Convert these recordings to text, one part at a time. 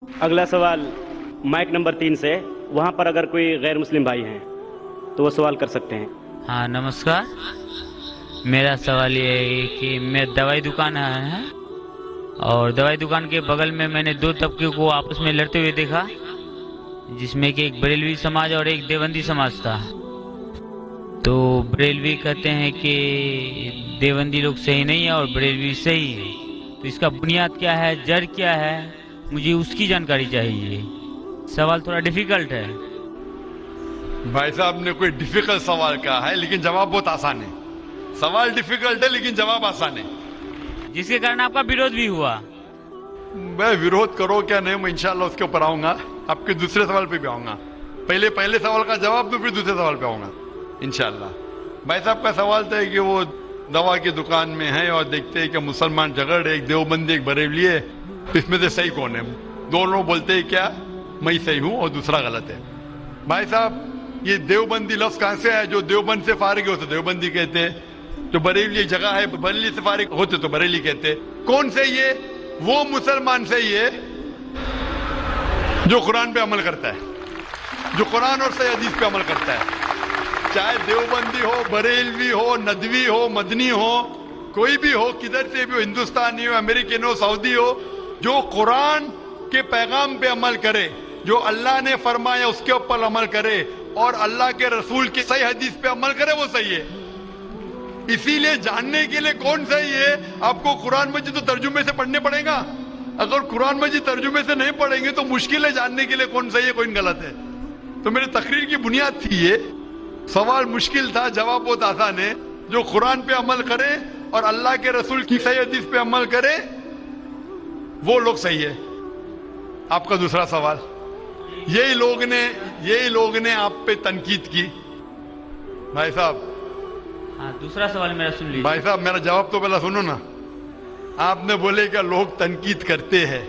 اگلا سوال mic number 3 سے، وہاں پر اگر کوئی غیر مسلم بھائی ہیں تو وہ سوال کر سکتے ہیں۔ ہاں نمسکار، میرا سوال یہ ہے کہ میں دوائی دکان ہے اور دوائی دکان کے بغل میں میں نے 2 طبقے کو آپس میں لڑتے ہوئے دیکھا، جس میں کہ ایک بریلوی سماج اور ایک دیوبندی سماج تھا۔ تو بریلوی کہتے ہیں کہ دیوبندی لوگ صحیح نہیں ہے اور بریلوی صحیح ہے، تو اس کا بنیاد کیا ہے، جڑ کیا ہے، مجھے اس کی جانکاری چاہیے۔ سوال تھوڑا ڈیفیکلٹ ہے۔ بھائی صاحب نے کوئی ڈیفیکلٹ سوال کہا ہے لیکن جواب بہت آسان ہے۔ سوال ڈیفیکلٹ ہے لیکن جواب آسان ہے، جس کے کارن آپ کا ویرودھ بھی ہوا۔ میں ویرودھ کرو کیا نہیں، میں انشاءاللہ اس کے اوپر آؤں گا، آپ کے دوسرے سوال پہ بھی آؤں گا۔ پہلے سوال کا جواب دو، پھر دوسرے سوال پہ آؤں گا انشاءاللہ۔ بھائی صاحب کا سوال تھا کہ وہ دوا کی دکان میں ہے اور دیکھتے ہیں کہ مسلمان جھگڑ رہے، ایک دیوبندی ایک بریلوی ہے، اس میں سے صحیح کون ہے؟ دونوں بولتے ہیں کیا میں صحیح ہوں اور دوسرا غلط ہے۔ بھائی صاحب یہ دیوبندی لفظ کہاں سے ہے؟ جو دیوبند سے فارغ ہوتے دیوبندی کہتے ہیں، جو بریلی ایک جگہ ہے بریلی سے فارغ ہوتے تو بریلی کہتے ہیں۔ کون صحیح ہے؟ وہ مسلمان صحیح ہے جو قرآن پہ عمل کرتا ہے، جو قرآن اور صحیح حدیث پہ عمل کرتا ہے، چاہے دیوبندی ہو، بریلوی ہو، ندوی ہو، مدنی ہو، کوئی بھی ہو، کدھر سے بھی ہو، ہندوستانی ہو، امریکن ہو، سعودی ہو، جو قرآن کے پیغام پہ عمل کرے، جو اللہ نے فرمایا اس کے اوپر عمل کرے اور اللہ کے رسول کی صحیح حدیث پہ عمل کرے، وہ صحیح ہے۔ اسی لیے جاننے کے لیے کون صحیح ہے، آپ کو قرآن مجید تو ترجمے سے پڑھنے پڑے گا۔ اگر قرآن مجید ترجمے سے نہیں پڑھیں گے تو مشکل ہے جاننے کے لیے کون صحیح ہے کون غلط ہے۔ تو میری تقریر کی بنیاد تھی یہ، سوال مشکل تھا، جواب بہت آسان ہے۔ جو قرآن پہ عمل کرے اور اللہ کے رسول کی صحیح حدیث پہ عمل کرے وہ لوگ صحیح ہے۔ آپ کا دوسرا سوال، یہی لوگ نے آپ پہ تنقید کی۔ بھائی صاحب ہاں دوسرا سوال میرا سن لیجیے۔ بھائی صاحب میرا جواب تو پہلا سنو نا۔ آپ نے بولے کہ لوگ تنقید کرتے ہیں،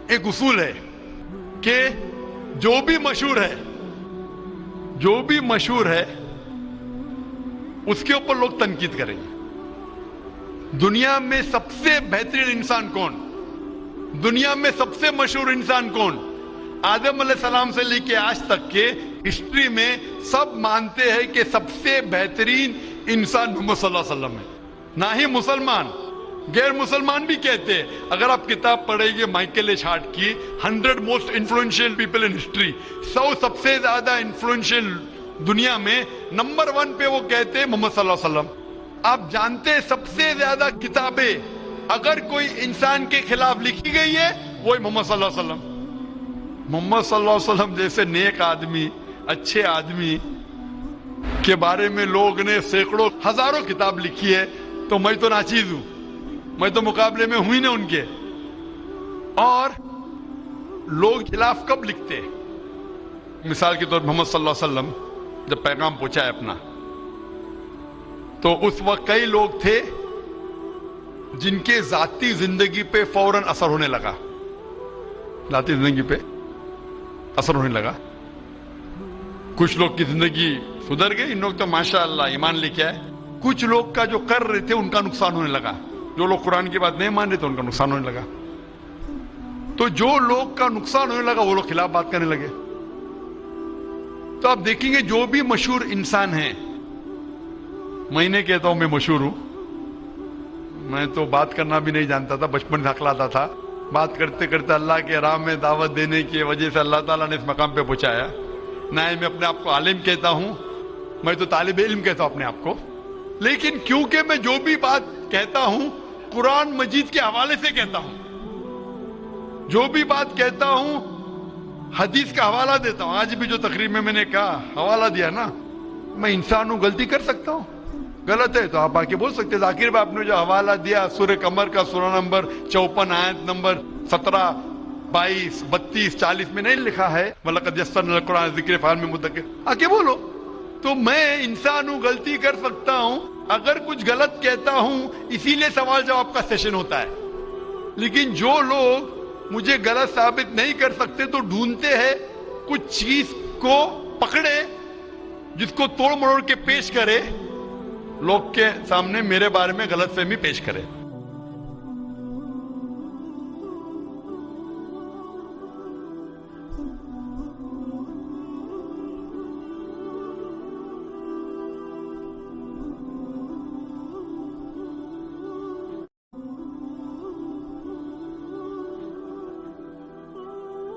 ایک اصول ہے کہ جو بھی مشہور ہے اس کے اوپر لوگ تنقید کریں گے۔ دنیا میں سب سے بہترین انسان کون، دنیا میں سب سے مشہور انسان کون؟ آدم علیہ السلام سے لے کے آج تک کے ہسٹری میں سب مانتے ہیں کہ سب سے بہترین انسان محمد صلی اللہ علیہ وسلم ہے۔ نہ ہی مسلمان، غیر مسلمان بھی کہتے ہیں۔ اگر آپ کتاب پڑھیں گے مائیکل ایچ ہارٹ کی 100 most influential people in history, 100 سب سے زیادہ انفلوئنشل دنیا میں نمبر 1 پہ وہ کہتے ہیں محمد صلی اللہ علیہ وسلم۔ آپ جانتے ہیں سب سے زیادہ کتابیں اگر کوئی انسان کے خلاف لکھی گئی ہے وہی محمد صلی اللہ علیہ وسلم۔ محمد صلی اللہ علیہ وسلم جیسے نیک آدمی، اچھے آدمی کے بارے میں لوگ نے سینکڑوں ہزاروں کتاب لکھی ہے، تو میں تو ناچیز ہوں، میں تو مقابلے میں ہوں ہی نہ ان کے۔ اور لوگ خلاف کب لکھتے ہیں؟ مثال کے طور پر محمد صلی اللہ علیہ وسلم جب پیغام پہنچا ہے اپنا، تو اس وقت کئی لوگ تھے جن کے ذاتی زندگی پہ فوراً اثر ہونے لگا، ذاتی زندگی پہ اثر ہونے لگا۔ کچھ لوگ کی زندگی سدھر گئی، ان لوگ تو ماشاءاللہ ایمان لے کے آئے۔ کچھ لوگ کا جو کر رہے تھے ان کا نقصان ہونے لگا، جو لوگ قرآن کی بات نہیں مان رہے تھے ان کا نقصان ہونے لگا۔ تو جو لوگ کا نقصان ہونے لگا وہ لوگ خلاف بات کرنے لگے۔ تو آپ دیکھیں گے جو بھی مشہور انسان ہیں، میں نہیں کہتا ہوں میں مشہور ہوں، میں تو بات کرنا بھی نہیں جانتا تھا، بچپن سے ہکلاتا تھا، بات کرتے کرتے اللہ کے راہ میں دعوت دینے کی وجہ سے اللہ تعالیٰ نے اس مقام پہ پہنچایا۔ نہ ہی میں اپنے آپ کو عالم کہتا ہوں، میں تو طالب علم کہتا ہوں اپنے آپ کو، لیکن کیونکہ میں جو بھی بات کہتا ہوں قرآن مجید کے حوالے سے کہتا ہوں، جو بھی بات کہتا ہوں حدیث کا حوالہ دیتا ہوں۔ آج بھی جو تقریر میں نے کہا حوالہ دیا نا، میں انسان ہوں، غلطی کر سکتا ہوں، غلط ہے تو آپ آ کے بول سکتے ہیں۔ ذاکر بھائی آپ نے جو حوالہ دیا سورہ قمر کا سورہ نمبر 54 آیت نمبر 17، 22، 32، 40 میں نہیں لکھا ہے وَلَقَدْ يَسَّرْنَا الْقُرْآنَ لِلذِّكْرِ فَهَلْ مِن مُدَّكِرٍ؟ آ کے بولو۔ تو میں انسان ہوں، غلطی کر سکتا ہوں، اگر کچھ غلط کہتا ہوں اسی لیے سوال جواب کا سیشن ہوتا ہے۔ لیکن جو لوگ مجھے غلط ثابت نہیں کر سکتے تو ڈھونڈتے ہیں کچھ چیز کو پکڑے جس کو توڑ مروڑ کے پیش کرے، لوگ کے سامنے میرے بارے میں غلط فہمی پیش کرے۔